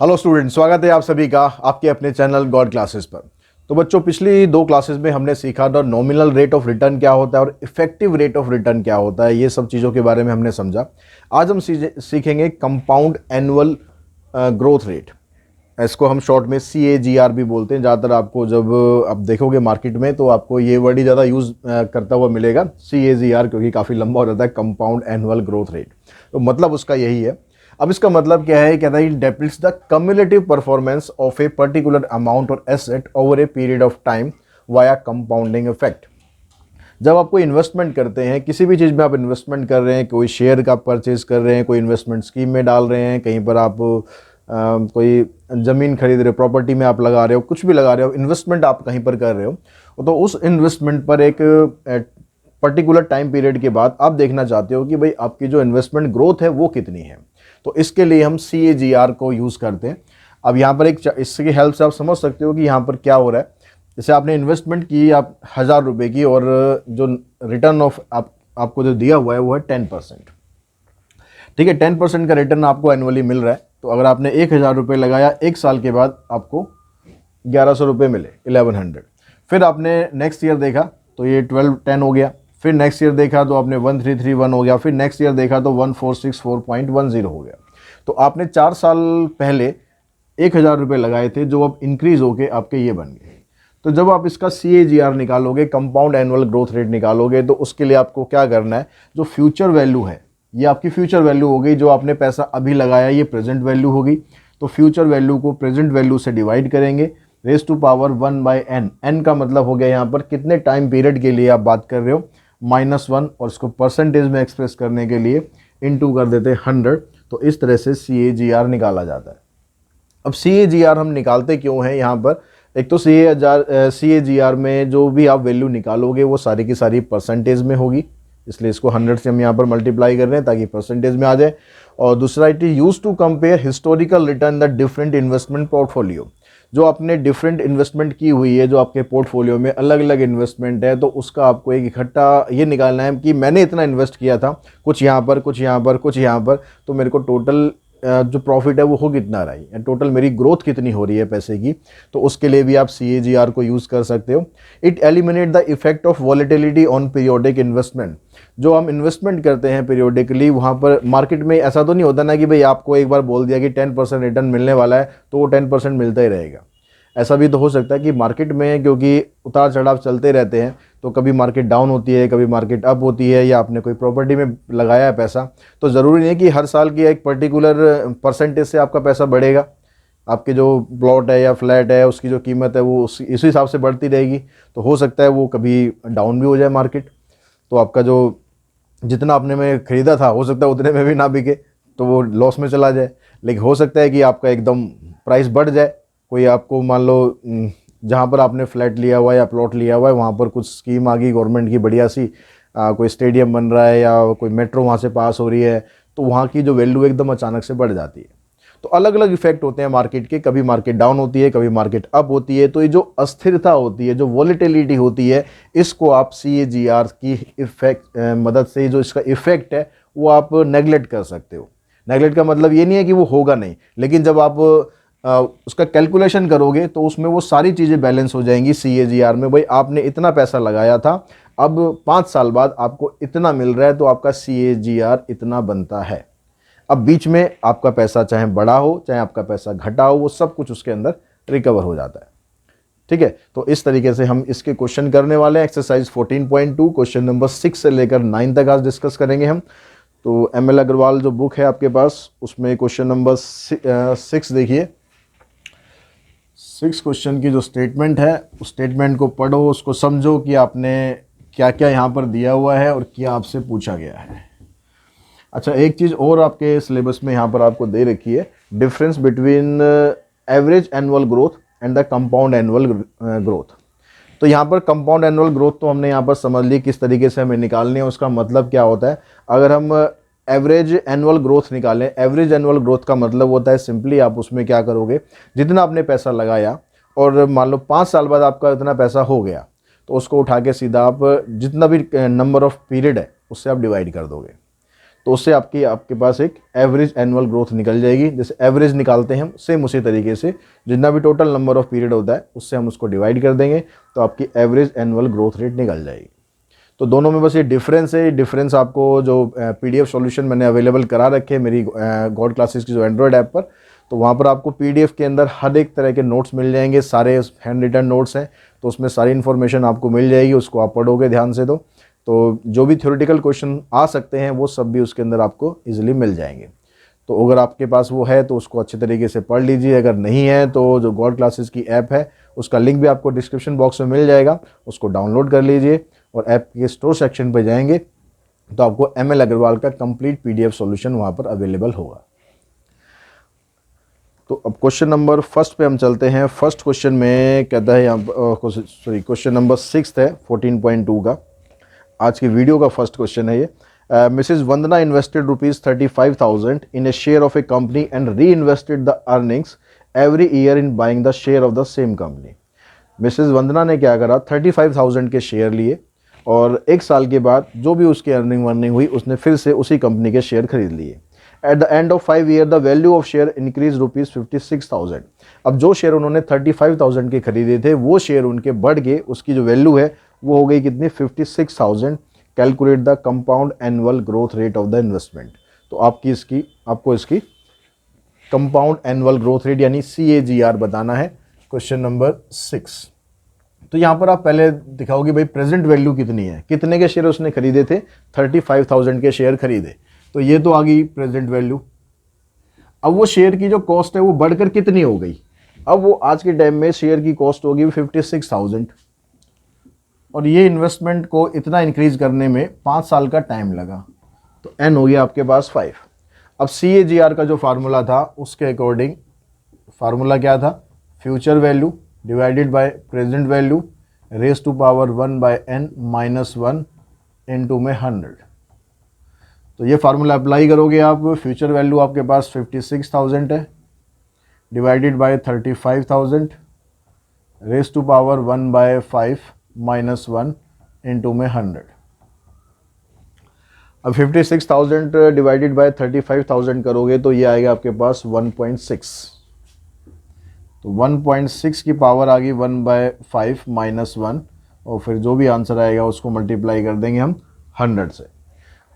Hello student, स्वागत है आप सभी का आपके अपने चैनल गॉड क्लासेस पर। तो बच्चों, पिछली दो क्लासेस में हमने सीखा था नॉमिनल रेट ऑफ रिटर्न क्या होता है और इफेक्टिव रेट ऑफ रिटर्न क्या होता है। ये सब चीज़ों के बारे में हमने समझा। आज हम सीखेंगे कंपाउंड एनुअल ग्रोथ रेट। इसको हम शॉर्ट में CAGR भी बोलते हैं। ज़्यादातर आपको जब आप देखोगे मार्केट में तो आपको ये वर्ड ही ज़्यादा यूज़ करता हुआ मिलेगा, CAGR, क्योंकि काफ़ी लंबा हो जाता है, कंपाउंड एनुअल ग्रोथ रेट। तो मतलब उसका यही है। अब इसका मतलब क्या है? कहता है it depicts the cumulative performance of a particular amount और asset over a period of time via compounding effect. जब आप कोई इन्वेस्टमेंट करते हैं, किसी भी चीज़ में आप इन्वेस्टमेंट कर रहे हैं, कोई शेयर का परचेज कर रहे हैं, कोई इन्वेस्टमेंट स्कीम में डाल रहे हैं, कहीं पर आप कोई ज़मीन खरीद रहे हो, प्रॉपर्टी में आप लगा रहे हो, कुछ भी लगा रहे हो, इन्वेस्टमेंट आप कहीं पर कर रहे हो, तो उस इन्वेस्टमेंट पर एक पर्टिकुलर टाइम पीरियड के बाद आप देखना चाहते हो कि भाई आपकी जो इन्वेस्टमेंट ग्रोथ है वो कितनी है। तो इसके लिए हम CAGR को यूज़ करते हैं। अब यहाँ पर इसकी हेल्प से आप समझ सकते हो कि यहाँ पर क्या हो रहा है। जैसे आपने इन्वेस्टमेंट की आप 1000 रुपये की, और जो रिटर्न ऑफ आपको जो दिया हुआ है वो है 10%। ठीक है, 10% का रिटर्न आपको एनुअली मिल रहा है। तो अगर आपने 1000 रुपये लगाया, एक साल के बाद आपको 1100 रुपये मिले, 1100। फिर आपने नेक्स्ट ईयर देखा तो ये 1210 हो गया। फिर नेक्स्ट ईयर देखा तो आपने 1331 हो गया। फिर नेक्स्ट ईयर देखा तो 1464.10 हो गया। तो आपने 4 साल पहले 1000 रुपये लगाए थे, जो अब इंक्रीज होके आपके ये बन गए। तो जब आप इसका CAGR निकालोगे, कंपाउंड एनुअल ग्रोथ रेट निकालोगे, तो उसके लिए आपको क्या करना है? जो फ्यूचर वैल्यू है, ये आपकी फ्यूचर वैल्यू हो गई। जो आपने पैसा अभी लगाया ये प्रेजेंट वैल्यू होगी। तो फ्यूचर वैल्यू को प्रेजेंट वैल्यू से डिवाइड करेंगे, raise to power 1/n। n का मतलब हो गया यहाँ पर कितने टाइम पीरियड के लिए आप बात कर रहे हो, -1, और इसको परसेंटेज में एक्सप्रेस करने के लिए इनटू कर देते हैं 100। तो इस तरह से CAGR निकाला जाता है। अब CAGR हम निकालते क्यों हैं यहाँ पर? एक तो CAGR में जो भी आप वैल्यू निकालोगे वो सारी की सारी परसेंटेज में होगी, इसलिए इसको 100 से हम यहाँ पर मल्टीप्लाई कर रहे हैं ताकि परसेंटेज में आ जाए। और दूसरा, it is use to compare historical return the different investment portfolio. जो आपने डिफरेंट इन्वेस्टमेंट की हुई है, जो आपके पोर्टफोलियो में अलग अलग इन्वेस्टमेंट है, तो उसका आपको एक इकट्ठा ये निकालना है कि मैंने इतना इन्वेस्ट किया था, कुछ यहाँ पर, कुछ यहाँ पर, कुछ यहाँ पर, तो मेरे को टोटल जो प्रॉफिट है वो हो कितना रहा है, टोटल मेरी ग्रोथ कितनी हो रही है पैसे की। तो उसके लिए भी आप CAGR को यूज़ कर सकते हो। It eliminate the effect of volatility on periodic investment. जो हम इन्वेस्टमेंट करते हैं पीरियोडिकली, वहाँ पर मार्केट में ऐसा तो नहीं होता ना कि भाई आपको एक बार बोल दिया कि 10% रिटर्न मिलने वाला है तो वो 10% मिलता ही रहेगा। ऐसा भी तो हो सकता है कि मार्केट में, क्योंकि उतार चढ़ाव चलते रहते हैं, तो कभी मार्केट डाउन होती है, कभी मार्केट अप होती है, या आपने कोई प्रॉपर्टी में लगाया है पैसा, तो ज़रूरी नहीं है कि हर साल की एक पर्टिकुलर परसेंटेज से आपका पैसा बढ़ेगा। आपके जो प्लॉट है या फ्लैट है उसकी जो कीमत है वो इसी हिसाब से बढ़ती रहेगी। तो हो सकता है वो कभी डाउन भी हो जाए मार्केट, तो आपका जो जितना आपने में ख़रीदा था हो सकता है उतने में भी ना बिके, तो वो लॉस में चला जाए। लेकिन हो सकता है कि आपका एकदम प्राइस बढ़ जाए। कोई आपको मान लो जहाँ पर आपने फ्लैट लिया हुआ है या प्लॉट लिया हुआ है, वहाँ पर कुछ स्कीम आ गई गवर्नमेंट की बढ़िया सी, कोई स्टेडियम बन रहा है या कोई मेट्रो वहाँ से पास हो रही है, तो वहाँ की जो वैल्यू एकदम अचानक से बढ़ जाती है। तो अलग अलग इफेक्ट होते हैं मार्केट के, कभी मार्केट डाउन होती है, कभी मार्केट अप होती है। तो ये जो अस्थिरता होती है, जो वॉलेटिलिटी होती है, इसको आप CAGR की इफेक्ट मदद से, जो इसका इफेक्ट है वो आप नेगलेक्ट कर सकते हो। नेगलेक्ट का मतलब ये नहीं है कि वो होगा नहीं, लेकिन जब आप उसका कैलकुलेशन करोगे तो उसमें वो सारी चीज़ें बैलेंस हो जाएंगी CAGR में। भाई आपने इतना पैसा लगाया था, अब 5 साल बाद आपको इतना मिल रहा है, तो आपका CAGR इतना बनता है। अब बीच में आपका पैसा चाहे बड़ा हो चाहे आपका पैसा घटा हो, वो सब कुछ उसके अंदर रिकवर हो जाता है। ठीक है, तो इस तरीके से हम इसके क्वेश्चन करने वाले हैं। एक्सरसाइज 14.2 क्वेश्चन नंबर 6 से लेकर 9 तक आज डिस्कस करेंगे हम। तो ML अग्रवाल जो बुक है आपके पास, उसमें क्वेश्चन नंबर 6 देखिए। 6 क्वेश्चन की जो स्टेटमेंट है, उस स्टेटमेंट को पढ़ो, उसको समझो कि आपने क्या क्या यहाँ पर दिया हुआ है और क्या आपसे पूछा गया है। अच्छा, एक चीज़ और आपके सिलेबस में यहाँ पर आपको दे रखी है, difference between average annual growth and the compound annual growth. तो यहाँ पर कंपाउंड एनुअल ग्रोथ तो हमने यहाँ पर समझ ली किस तरीके से हमें निकालनी है, उसका मतलब क्या होता है। अगर हम एवरेज एनुअल ग्रोथ निकालें, एवरेज एनुअल ग्रोथ का मतलब होता है सिंपली आप उसमें क्या करोगे, जितना आपने पैसा लगाया और मान लो 5 साल बाद आपका इतना पैसा हो गया, तो उसको उठा के सीधा आप जितना भी नंबर ऑफ पीरियड है उससे आप डिवाइड कर दोगे। तो उससे आपके पास एक एवरेज एनुअल ग्रोथ निकल जाएगी। जैसे एवरेज निकालते हैं हम, सेम उसी तरीके से जितना भी टोटल नंबर ऑफ पीरियड होता है उससे हम उसको डिवाइड कर देंगे तो आपकी एवरेज एनुअल ग्रोथ रेट निकल जाएगी। तो दोनों में बस ये डिफरेंस है। डिफरेंस आपको जो पीडीएफ सॉल्यूशन मैंने अवेलेबल करा रखे हैं मेरी गॉड क्लासेस की जो एंड्रॉयड ऐप पर, तो वहाँ पर आपको पीडीएफ के अंदर हर एक तरह के नोट्स मिल जाएंगे। सारे हैंड रिटन नोट्स हैं तो उसमें सारी इन्फॉर्मेशन आपको मिल जाएगी। उसको आप पढ़ोगे ध्यान से तो जो भी थ्योरेटिकल क्वेश्चन आ सकते हैं वो सब भी उसके अंदर आपको ईजिली मिल जाएंगे। तो अगर आपके पास वो है तो उसको अच्छे तरीके से पढ़ लीजिए। अगर नहीं है तो जो गॉड क्लासेस की ऐप है उसका लिंक भी आपको डिस्क्रिप्शन बॉक्स में मिल जाएगा, उसको डाउनलोड कर लीजिए और ऐप के स्टोर सेक्शन पर जाएंगे तो आपको ML अग्रवाल का कंप्लीट पीडीएफ सॉल्यूशन वहाँ पर अवेलेबल होगा। तो अब क्वेश्चन नंबर फर्स्ट पे हम चलते हैं। फर्स्ट क्वेश्चन में कहता है यहाँ, क्वेश्चन नंबर 6 है 14.2 का। आज की वीडियो का फर्स्ट क्वेश्चन है ये। Mrs Vandana invested ₹35,000 in a share of a company and reinvested the earnings every year in buying the share of the same company. Mrs Vandana ने क्या करा, 35,000 के शेयर लिए और एक साल के बाद जो भी उसकी अर्निंग हुई उसने फिर से उसी कंपनी के शेयर खरीद लिए। At the end of 5 year the value of share increase ₹56,000। अब जो शेयर उन्होंने 35,000 के खरीदे थे वो शेयर उनके बढ़ के उसकी जो वैल्यू है वो हो गई कितनी, 56,000। Calculate the compound annual growth rate of the investment. तो आपको इसकी कंपाउंड एनुअल ग्रोथ रेट यानी CAGR बताना है। Question number 6। तो यहाँ पर आप पहले दिखाओगे भाई प्रेजेंट वैल्यू कितनी है, कितने के शेयर उसने खरीदे थे, 35,000 के शेयर खरीदे, तो ये तो आ गई प्रेजेंट वैल्यू। अब वो शेयर की जो कॉस्ट है वो बढ़कर कितनी हो गई, अब वो आज के टाइम में शेयर की कॉस्ट होगी 56,000 और ये इन्वेस्टमेंट को इतना इंक्रीज करने में 5 साल का टाइम लगा, तो n हो गया आपके पास 5। अब CAGR का जो फार्मूला था उसके अकॉर्डिंग फार्मूला क्या था, future value divided by present value raise to power 1/n - 1 into में 100। तो ये फार्मूला अप्लाई करोगे आप, फ्यूचर वैल्यू आपके पास 56,000 है divided by 35,000 raise to power 1/5 - 1 into में 100। अब 56,000 डिवाइडेड बाय 35,000 करोगे तो ये आएगा आपके पास 1.6। तो 1.6 की पावर आ गई 1/5 - 1 और फिर जो भी आंसर आएगा उसको मल्टीप्लाई कर देंगे हम 100 से।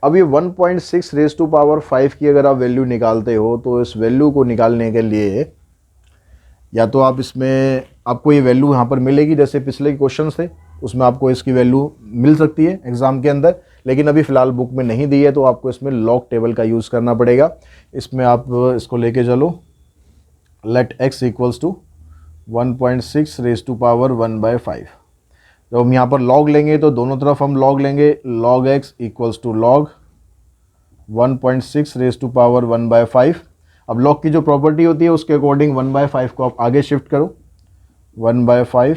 अब ये 1.6 रेज टू पावर 5 की अगर आप वैल्यू निकालते हो तो इस वैल्यू को निकालने के लिए या तो आप इसमें आपको ये वैल्यू यहाँ पर मिलेगी, जैसे पिछले क्वेश्चन थे उसमें आपको इसकी वैल्यू मिल सकती है एग्जाम के अंदर, लेकिन अभी फ़िलहाल बुक में नहीं दी है तो आपको इसमें लॉग टेबल का यूज़ करना पड़ेगा। इसमें आप इसको लेके चलो, let x equals to 1.6 raise to power 1/5। जब हम यहाँ पर लॉग लेंगे तो दोनों तरफ हम लॉग लेंगे, log x equals to log 1.6 raise to power 1/5। अब लॉग की जो प्रॉपर्टी होती है उसके अकॉर्डिंग 1/5 को आप आगे शिफ्ट करो, 1/5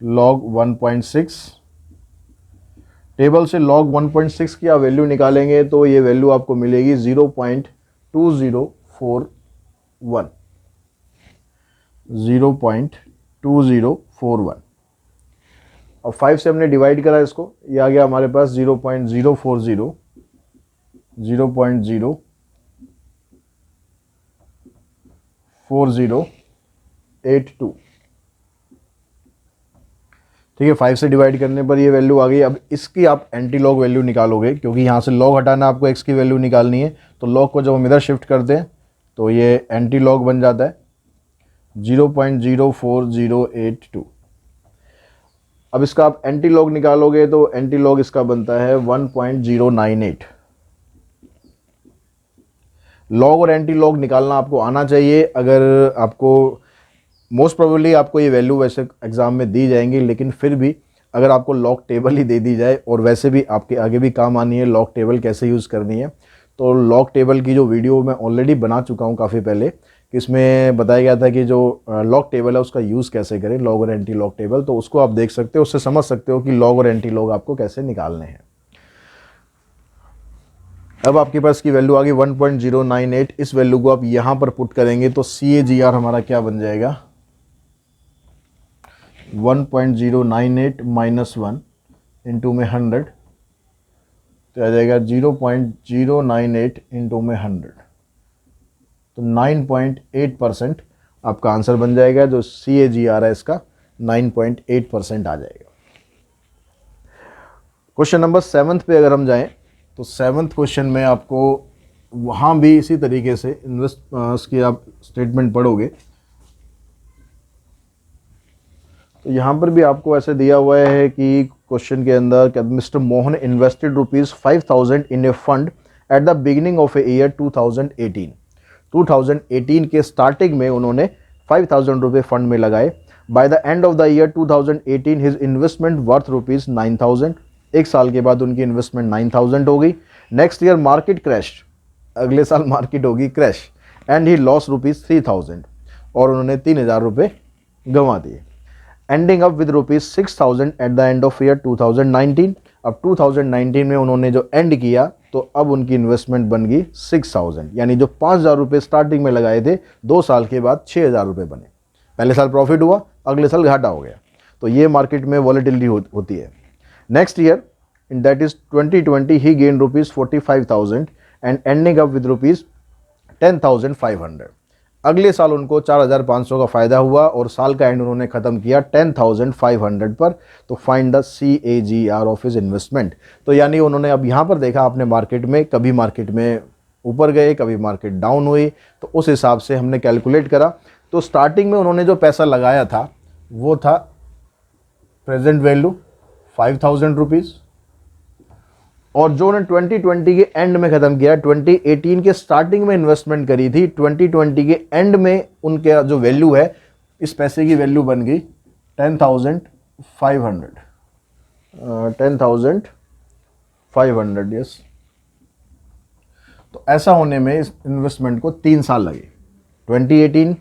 लॉग 1.6। टेबल से लॉग 1.6 की आप वैल्यू निकालेंगे तो ये वैल्यू आपको मिलेगी 0.2041। 0.2041। और 5 से हमने डिवाइड करा इसको, ये आ गया हमारे पास 0.040 0.04082। ठीक है, 5 से डिवाइड करने पर ये वैल्यू आ गई। अब इसकी आप एंटी लॉग वैल्यू निकालोगे क्योंकि यहाँ से लॉग हटाना आपको x की वैल्यू निकालनी है, तो लॉग को जब हम इधर शिफ्ट करते हैं तो ये एंटी लॉग बन जाता है 0.04082। अब इसका आप एंटी लॉग निकालोगे तो एंटी लॉग इसका बनता है 1.098। लॉग और एंटी लॉग निकालना आपको आना चाहिए। अगर आपको मोस्ट प्रोबेबली आपको ये वैल्यू वैसे एग्जाम में दी जाएंगी, लेकिन फिर भी अगर आपको लॉग टेबल ही दे दी जाए और वैसे भी आपके आगे भी काम आनी है लॉग टेबल कैसे यूज़ करनी है, तो लॉग टेबल की जो वीडियो मैं ऑलरेडी बना चुका हूँ काफ़ी पहले, कि इसमें बताया गया था कि जो लॉग टेबल है उसका यूज़ कैसे करें, लॉग और एंटी लॉग टेबल, तो उसको आप देख सकते हो, उससे समझ सकते हो कि लॉग और एंटी लॉग आपको कैसे निकालने हैं। अब आपके पास की वैल्यू आ गई 1.098। इस वैल्यू को आप यहाँ पर पुट करेंगे तो CAGR हमारा क्या बन जाएगा, 1.098 - 1 इंटू में 100 तो आ जाएगा 0.098 इंटू में 100, तो 9.8% आपका आंसर बन जाएगा। जो CAGR है इसका 9.8% आ जाएगा। क्वेश्चन नंबर 7 पे अगर हम जाएं तो 7th क्वेश्चन में आपको वहाँ भी इसी तरीके से इन्वेस्ट की आप स्टेटमेंट पढ़ोगे तो यहाँ पर भी आपको ऐसे दिया हुआ है कि क्वेश्चन के अंदर mister Mohan invested ₹5,000 in A fund at the beginning of a year 2018। 2018 के स्टार्टिंग में उन्होंने ₹5,000 फंड में लगाए। By the end of the year 2018 his investment worth ₹9,000। एक साल के बाद उनकी इन्वेस्टमेंट 9,000 हो गई। नेक्स्ट ईयर मार्केट क्रैश, अगले साल मार्केट होगी क्रैश, एंड ही लॉस ₹3,000 और उन्होंने ₹3,000 गंवा दिए। Ending up with ₹6,000 at the end of year 2019। अब 2019 में उन्होंने जो एंड किया तो अब उनकी इन्वेस्टमेंट बन गई 6,000, यानी जो ₹5,000 स्टार्टिंग में लगाए थे 2 साल के बाद ₹6,000 बने। पहले साल प्रॉफिट हुआ, अगले साल घाटा हो गया। तो ये मार्केट में वॉलेटिलिटी होती है। Next year in that is 2020 he gain ₹45,000 and ending up with ₹10,500। अगले साल उनको 4,500 का फायदा हुआ और साल का एंड उन्होंने खत्म किया 10,500 पर। तो find the CAGR of his investment. तो यानी उन्होंने अब यहाँ पर देखा आपने मार्केट में, कभी मार्केट में ऊपर गए, कभी मार्केट डाउन हुई, तो उस हिसाब से हमने कैलकुलेट करा। तो स्टार्टिंग में उन्होंने जो पैसा लगाया था वो था प्रेजेंट वैल्यू ₹5,000, और जो उन्होंने 2020 के एंड में ख़त्म किया, 2018 के स्टार्टिंग में इन्वेस्टमेंट करी थी, 2020 के एंड में उनके जो वैल्यू है, इस पैसे की वैल्यू बन गई 10,500। 10,500 यस। तो ऐसा होने में इस इन्वेस्टमेंट को 3 साल लगे। 2018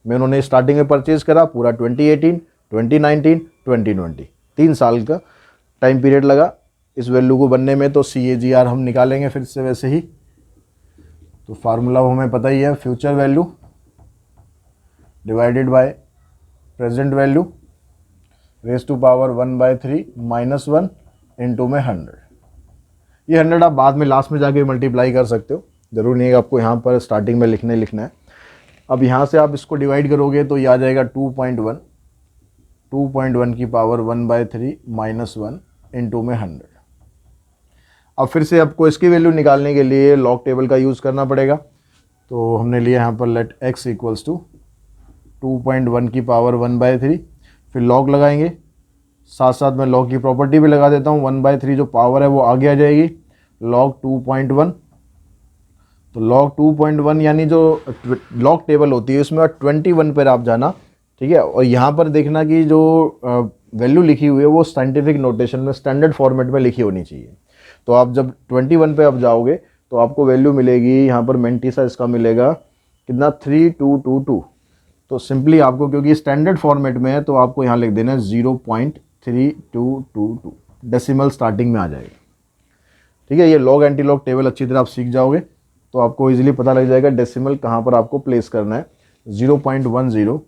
में उन्होंने स्टार्टिंग में परचेज करा, पूरा 2018, 2019, 2020, 3 साल का टाइम पीरियड लगा इस वैल्यू को बनने में। तो CAGR हम निकालेंगे फिर से वैसे ही। तो फार्मूला हमें पता ही है, future value divided by present value raise to power 1/3 - 1 into में 100। ये 100 आप बाद में लास्ट में जाके मल्टीप्लाई कर सकते हो, जरूर नहीं है आपको यहाँ पर स्टार्टिंग में लिखना है। अब यहाँ से आप इसको डिवाइड करोगे तो ये आ जाएगा 2.1 की पावर 1/3 - 1 इंटू में 100। अब फिर से आपको इसकी वैल्यू निकालने के लिए लॉग टेबल का यूज़ करना पड़ेगा। तो हमने लिया यहाँ पर लेट x इक्वल्स टू 2.1 की पावर 1/3, फिर लॉग लगाएंगे, साथ साथ मैं लॉग की प्रॉपर्टी भी लगा देता हूँ। 1/3 जो पावर है वो आगे आ जाएगी, लॉग 2.1। तो लॉग 2.1 यानी जो लॉग टेबल होती है उसमें 21 पर आप जाना, ठीक है। और यहाँ पर देखना कि जो वैल्यू लिखी हुई है वो साइंटिफिक नोटेशन में स्टैंडर्ड फॉर्मेट में लिखी होनी चाहिए। तो आप जब 21 पे आप जाओगे तो आपको वैल्यू मिलेगी यहाँ पर मेंटिसा इसका मिलेगा कितना 3222। तो सिंपली आपको, क्योंकि स्टैंडर्ड फॉर्मेट में है, तो आपको यहाँ लिख देना है 0.3222, डेसिमल स्टार्टिंग में आ जाएगा, ठीक है। ये लॉग एंटी लॉग टेबल अच्छी तरह आप सीख जाओगे तो आपको इजीली पता लग जाएगा डेसिमल कहाँ पर आपको प्लेस करना है। 0.10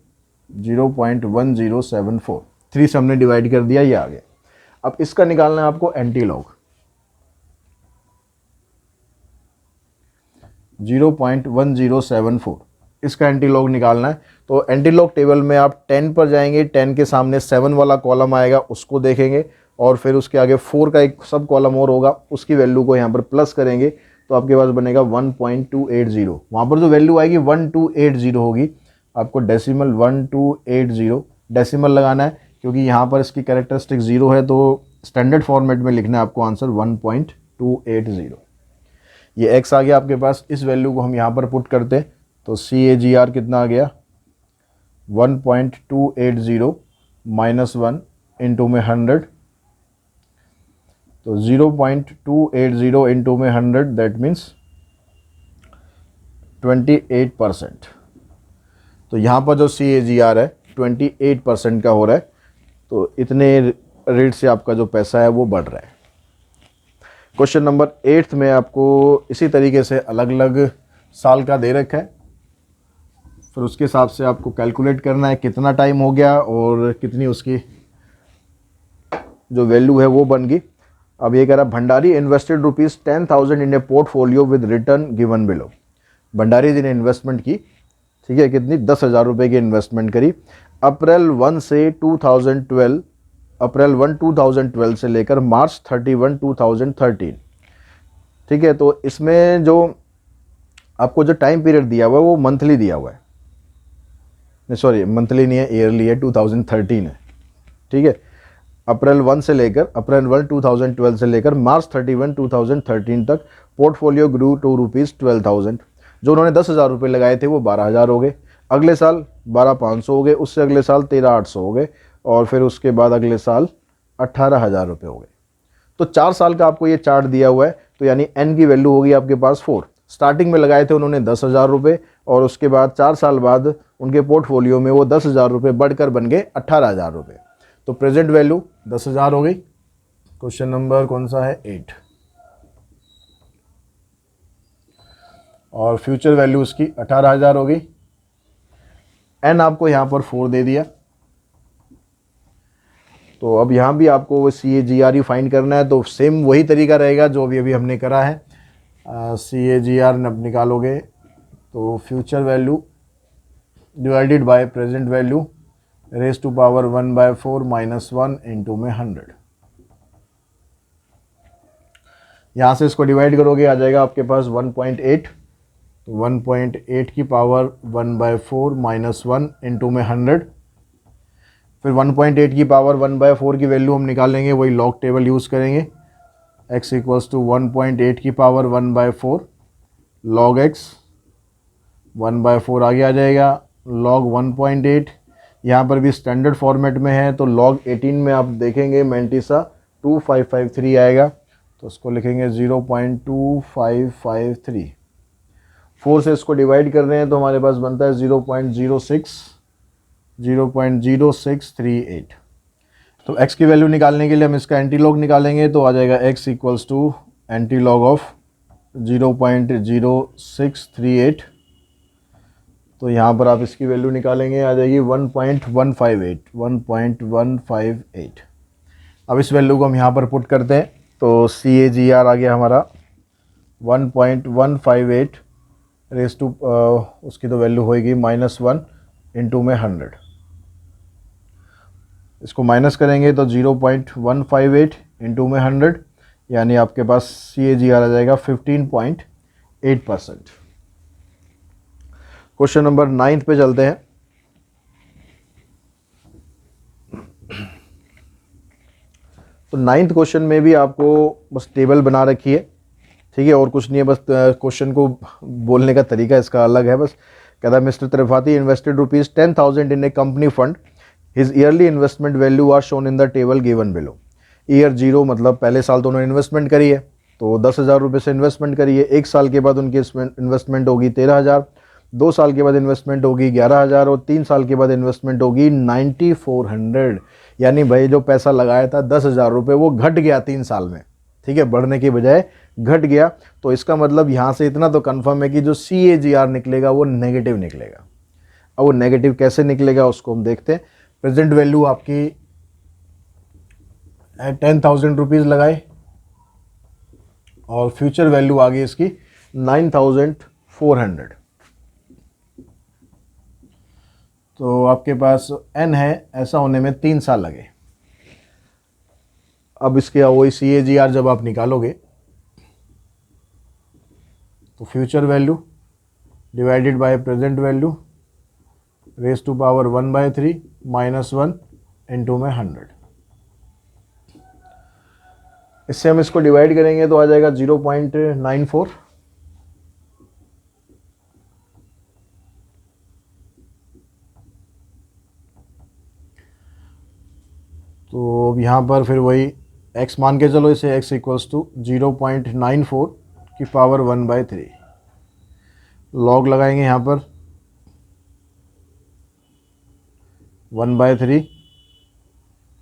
0.1074, 3 से हमने डिवाइड कर दिया, ये आ गया। अब इसका निकालना है आपको एंटी लॉग 0.1074, इसका एंटी लॉग निकालना है। तो एंटी लॉग टेबल में आप 10 पर जाएंगे, 10 के सामने 7 वाला कॉलम आएगा, उसको देखेंगे, और फिर उसके आगे 4 का एक सब कॉलम और होगा, उसकी वैल्यू को यहाँ पर प्लस करेंगे तो आपके पास बनेगा 1.280। वहाँ पर जो वैल्यू आएगी 1280 होगी। आपको डेसिमल 1280 डेसिमल लगाना है, क्योंकि यहाँ पर इसकी कैरेक्टरिस्टिक 0 है, तो स्टैंडर्ड फॉर्मेट में लिखना है आपको आंसर 1.280। ये x आ गया आपके पास। इस वैल्यू को हम यहाँ पर पुट करते हैं तो CAGR कितना आ गया 1.280 - 1 इंटू में 100। तो 0.280 इंटू में 100 दैट मीन्स 28%। तो यहाँ पर जो CAGR है 28% का हो रहा है। तो इतने रेट से आपका जो पैसा है वो बढ़ रहा है। क्वेश्चन नंबर 8 में आपको इसी तरीके से अलग अलग साल का दे रखा है, फिर उसके हिसाब से आपको कैलकुलेट करना है कितना टाइम हो गया और कितनी उसकी जो वैल्यू है वो बन गई। अब ये कह रहा है Bhandari invested ₹10,000 in a portfolio with return given below. Bhandari ji ने इन्वेस्टमेंट की, ठीक है, कितनी, 10,000 रुपये की इन्वेस्टमेंट करी अप्रैल 1 से 2012, अप्रैल 1 2012 से लेकर मार्च 31 2013, ठीक है। तो इसमें जो आपको जो टाइम पीरियड दिया हुआ है वो मंथली दिया हुआ है, नहीं सॉरी मंथली नहीं है, ईयरली है, 2013 है, ठीक है। अप्रैल 1 से लेकर अप्रैल 1 2012 से लेकर मार्च 31 2013 तक पोर्टफोलियो ग्रू टू ₹12,000। जो उन्होंने 10,000 रुपये लगाए थे वो 12,000 हो गए, अगले साल 12,500 हो गए, उससे अगले साल 13,800 हो गए, और फिर उसके बाद अगले साल 18,000 रुपये हो गए। तो 4 साल का आपको ये चार्ट दिया हुआ है, तो यानी एन की वैल्यू होगी आपके पास 4। स्टार्टिंग में लगाए थे उन्होंने 10,000 रुपये, और उसके बाद 4 साल बाद उनके पोर्टफोलियो में वो 10,000 रुपये बढ़कर बन गए 18,000 रुपये। तो प्रेजेंट वैल्यू 10,000 हो गई। क्वेश्चन नंबर कौन सा है, 8। और फ्यूचर वैल्यू उसकी 18,000 हो गई। एन आपको यहाँ पर 4 दे दिया। तो अब यहाँ भी आपको CAGR फाइंड करना है, तो सेम वही तरीका रहेगा जो अभी हमने करा है। CAGR निकालोगे तो future value divided by present value raise to power 1/4 - 1 into में 100। यहाँ से इसको डिवाइड करोगे आ जाएगा आपके पास 1.8, तो 1.8 की पावर 1/4 - 1 इंटू में 100। फिर 1.8 की पावर 1/4 की वैल्यू हम निकालेंगे, वही लॉग टेबल यूज़ करेंगे। x = 1.8 की पावर 1/4 log x 1/4 आगे आ जाएगा, log 1.8। यहाँ पर भी स्टैंडर्ड फॉर्मेट में है, तो log 18 में आप देखेंगे मैंटिसा 2553 आएगा, तो उसको लिखेंगे 0.2553। 4 से इसको डिवाइड कर रहे हैं तो हमारे पास बनता है 0.0638। तो x की वैल्यू निकालने के लिए हम इसका एंटीलॉग निकालेंगे, तो आ जाएगा x = एंटीलॉग ऑफ 0.0638। तो यहाँ पर आप इसकी वैल्यू निकालेंगे, आ जाएगी 1.158। अब इस वैल्यू को हम यहाँ पर पुट करते हैं, तो CAGR आ गया हमारा 1.158 रेज टू उसकी तो वैल्यू होएगी -1 इंटू में 100। इसको माइनस करेंगे तो 0.158 इंटू में 100, यानी आपके पास CAGR आ जाएगा 15.8%। क्वेश्चन नंबर 9 पे चलते हैं। तो 9th क्वेश्चन में भी आपको बस टेबल बना रखी है, ठीक है, और कुछ नहीं है, बस क्वेश्चन को बोलने का तरीका इसका अलग है। बस कहता है mister Tripathi invested ₹10,000 in a company fund, his yearly investment value are shown in the table given below. Year 0 मतलब पहले साल तो उन्होंने इन्वेस्टमेंट करी है, तो 10,000 रुपये से इन्वेस्टमेंट करी है। 1 साल के बाद उनकी इन्वेस्टमेंट होगी 13,000, 2 साल के बाद इन्वेस्टमेंट होगी 11,000, और 3 साल के बाद इन्वेस्टमेंट होगी 9,400। यानी भाई जो पैसा लगाया था 10,000 रुपये वो घट गया 3 साल में, ठीक है, बढ़ने की बजाय घट गया। तो इसका मतलब यहाँ से इतना तो कंफर्म है कि जो CAGR निकलेगा वो नेगेटिव निकलेगा। अब वो नेगेटिव कैसे निकलेगा उसको हम देखते हैं। प्रेजेंट वैल्यू आपकी 10,000 रुपीज़ लगाए, और फ्यूचर वैल्यू आ गई इसकी 9,400। तो आपके पास n है, ऐसा होने में 3 साल लगे। अब इसके वही CAGR जब आप निकालोगे तो future value divided by present value raise to power 1/3 - 1 into में 100। इससे हम इसको डिवाइड करेंगे तो आ जाएगा 0.94। तो यहाँ पर फिर वही x मान के चलो, इसे x = 0.94 की पावर 1/3 लॉग लगाएंगे यहाँ पर 1/3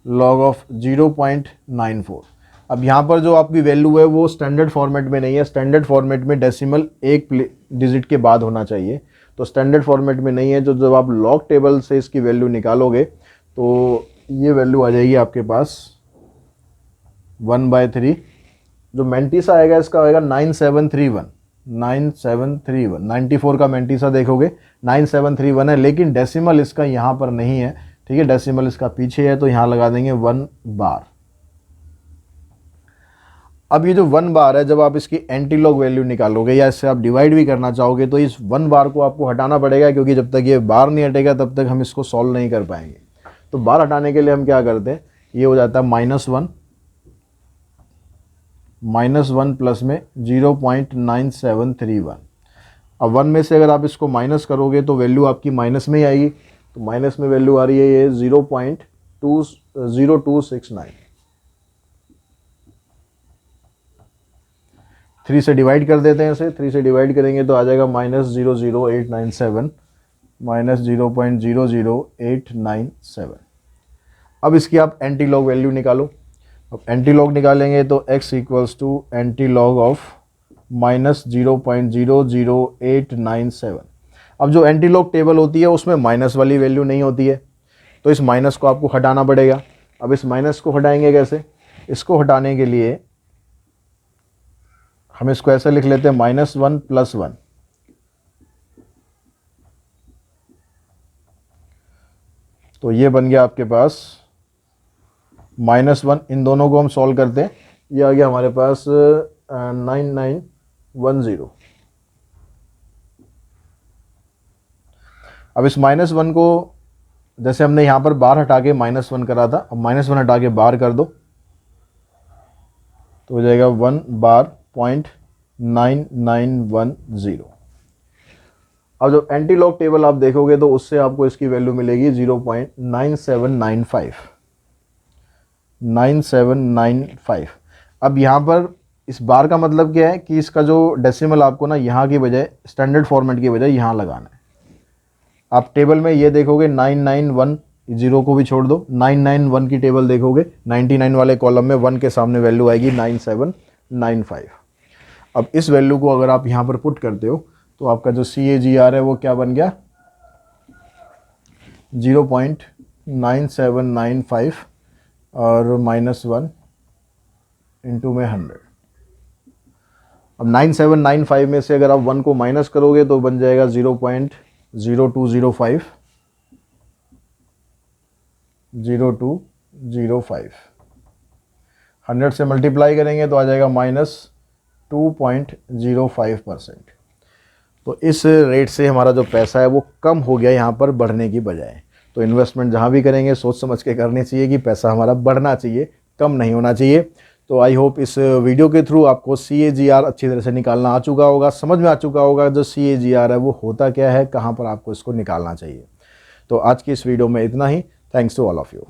लॉग ऑफ 0.94। अब यहाँ पर जो आपकी वैल्यू है वो स्टैंडर्ड फॉर्मेट में नहीं है, स्टैंडर्ड फॉर्मेट में डेसिमल एक डिजिट के बाद होना चाहिए, तो स्टैंडर्ड फॉर्मेट में नहीं है। जो जब आप लॉग टेबल से इसकी वैल्यू निकालोगे तो ये वैल्यू आ जाएगी आपके पास 1/3, जो मेंटिसा आएगा इसका आएगा 9731, 9731, 94 का मेंटिसा देखोगे 9731 है, लेकिन डेसिमल इसका यहाँ पर नहीं है, ठीक है, डेसिमल इसका पीछे है, तो यहाँ लगा देंगे 1 बार। अब ये जो 1 बार है, जब आप इसकी एंटीलॉग वैल्यू निकालोगे या इससे आप डिवाइड भी करना चाहोगे तो इस 1 बार को आपको हटाना पड़ेगा, क्योंकि जब तक ये बार नहीं हटेगा तब तक हम इसको सॉल्व नहीं कर पाएंगे। तो बार हटाने के लिए हम क्या करते हैं, ये हो जाता है -1 प्लस में 0.9731। अब 1 में से अगर आप इसको माइनस करोगे तो वैल्यू आपकी माइनस में ही आएगी, तो माइनस में वैल्यू आ रही है ये 0.0269। 3 से डिवाइड कर देते हैं इसे, 3 से डिवाइड करेंगे तो आ जाएगा -00897, -0.00897। अब इसकी आप एंटीलॉग वैल्यू निकालो। अब एंटीलॉग निकालेंगे तो x equals to antilog of -0.00897। अब जो एंटीलॉग टेबल होती है उसमें माइनस वाली वैल्यू नहीं होती है, तो इस माइनस को आपको हटाना पड़ेगा। अब इस माइनस को हटाएंगे कैसे, इसको हटाने के लिए हम इसको ऐसे लिख लेते हैं -1 + 1, तो ये बन गया आपके पास -1। इन दोनों को हम सॉल्व करते हैं, ये आ गया हमारे पास 9910। अब इस -1 को जैसे हमने यहाँ पर बार हटा के -1 करा था, अब -1 हटा के बार कर दो तो हो जाएगा 1 बार 0.9910। अब जो एंटीलॉग टेबल आप देखोगे तो उससे आपको इसकी वैल्यू मिलेगी 0.9795, 9795। अब यहाँ पर इस बार का मतलब क्या है कि इसका जो डेसिमल आपको ना यहाँ की बजाय स्टैंडर्ड फॉर्मेट की बजाय यहाँ लगाना है। आप टेबल में ये देखोगे 991, 0 को भी छोड़ दो, 991 की टेबल देखोगे, 99 वाले कॉलम में 1 के सामने वैल्यू आएगी 9795। अब इस वैल्यू को अगर आप यहाँ पर पुट करते हो तो आपका जो CAGR है वो क्या बन गया, 0.9795 और -1 इंटू में 100। अब 9795 में से अगर आप 1 को माइनस करोगे तो बन जाएगा 0.0205, 0205। 100 से मल्टीप्लाई करेंगे तो आ जाएगा -2.05%। तो इस रेट से हमारा जो पैसा है वो कम हो गया यहाँ पर बढ़ने की बजाय। तो इन्वेस्टमेंट जहाँ भी करेंगे सोच समझ के करनी चाहिए कि पैसा हमारा बढ़ना चाहिए, कम नहीं होना चाहिए। तो आई होप इस वीडियो के थ्रू आपको CAGR अच्छी तरह से निकालना आ चुका होगा, समझ में आ चुका होगा जो CAGR है वो होता क्या है, कहाँ पर आपको इसको निकालना चाहिए। तो आज की इस वीडियो में इतना ही। Thanks to all of you.